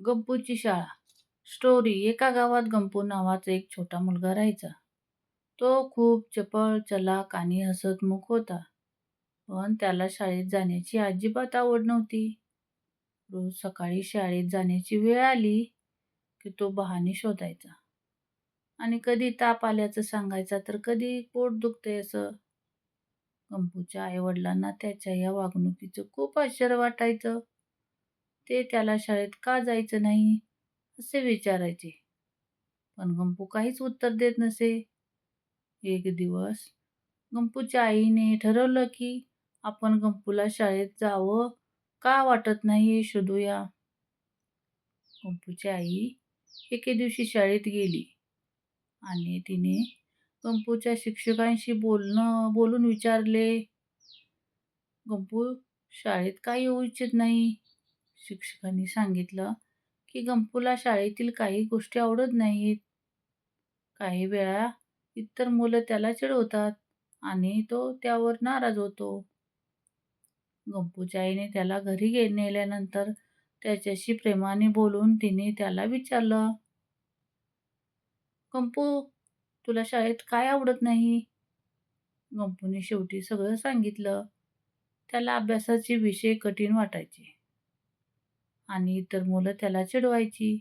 गप्पूची शाळा. स्टोरी. एका गावात गंपू नावाचा एक छोटा मुलगा राहायचा. तो खूप चपळ, चलाक आणि हसतमुख होता. पण त्याला शाळेत जाण्याची अजिबात आवड नव्हती. रोज सकाळी शाळेत जाण्याची वेळ आली की तो बहाणे शोधायचा आणि कधी ताप आल्याचं सांगायचा तर कधी पोट दुखतंय असं. गंपूच्या आईवडिलांना त्याच्या या वागणुकीचं खूप आश्चर्य वाटायचं. ते त्याला शाळेत का जायचं नाही असे विचारायचे. पण गंपू काहीच उत्तर देत नसे. एक दिवस गंपूच्या आईने ठरवलं की आपण गंपूला शाळेत जावं का वाटत नाही हे शोधूया. गंपूची आई एके दिवशी शाळेत गेली आणि तिने गंपूच्या शिक्षकांशी बोलून विचारले, गंपू शाळेत का येऊ इच्छित नाही? शिक्षकांनी सांगितलं की गंपूला शाळेतील काही गोष्टी आवडत नाहीत. काही वेळा इतर मुलं त्याला चिडवतात आणि तो त्यावर नाराज होतो. गंपूच्या आईने त्याला घरी नेल्यानंतर त्याच्याशी प्रेमाने बोलून तिने त्याला विचारलं, गंपू, तुला शाळेत काय आवडत नाही? गंपूने शेवटी सगळं सांगितलं. त्याला अभ्यासाचे विषय कठीण वाटायचे आणि इतर मुलं त्याला चिडवायची,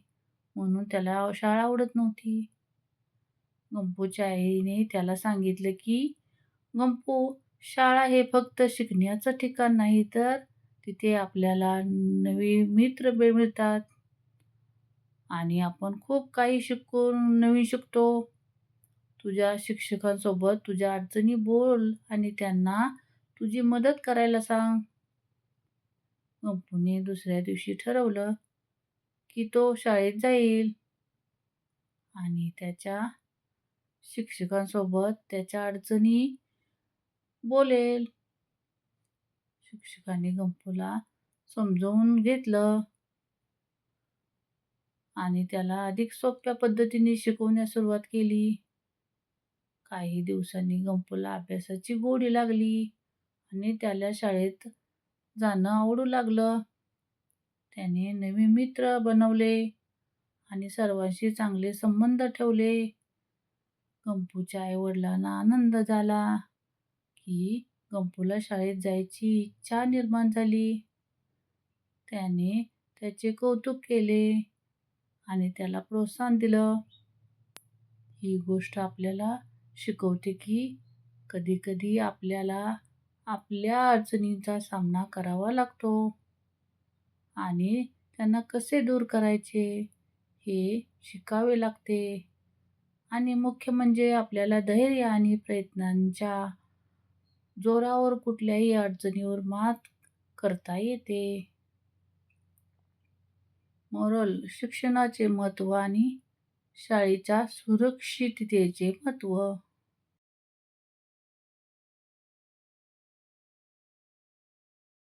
म्हणून त्याला शाळा आवडत नव्हती. गंपूच्या आईने त्याला सांगितलं की गंपू, शाळा हे फक्त शिकण्याचं ठिकाण नाही, तर तिथे आपल्याला नवे मित्र मिळतात आणि आपण खूप काही नवीन शिकतो. तुझ्या शिक्षकांसोबत तुझ्या अडचणी बोल आणि त्यांना तुझी मदत करायला सांग. गंपूने दुसऱ्या दिवशी ठरवलं की तो शाळेत जाईल आणि त्याच्या शिक्षकांसोबत त्याच्या अडचणी बोलेल. शिक्षकांनी गंपूला समजावून घेतलं आणि त्याला अधिक सोप्या पद्धतीने शिकवण्यास सुरुवात केली. काही दिवसांनी गंपूला अभ्यासाची गोडी लागली आणि त्याला शाळेत जाणं आवडू लागलं. त्याने नवे मित्र बनवले आणि सर्वांशी चांगले संबंध ठेवले. गंपूच्या आईवडिलांना आनंद झाला की गंपूला शाळेत जायची इच्छा निर्माण झाली. त्याने त्याचे कौतुक केले आणि त्याला प्रोत्साहन दिलं. ही गोष्ट आपल्याला शिकवते की कधी-कधी आपल्याला आपल्या अडचणींचा सामना करावा लागतो आणि त्यांना कसे दूर करायचे हे शिकावे लागते. आणि मुख्य म्हणजे आपल्याला धैर्य आणि प्रयत्नांच्या जोरावर कुठल्याही अडचणीवर मात करता येते. मोरल. शिक्षणाचे महत्त्व आणि शाळेच्या सुरक्षिततेचे महत्त्व.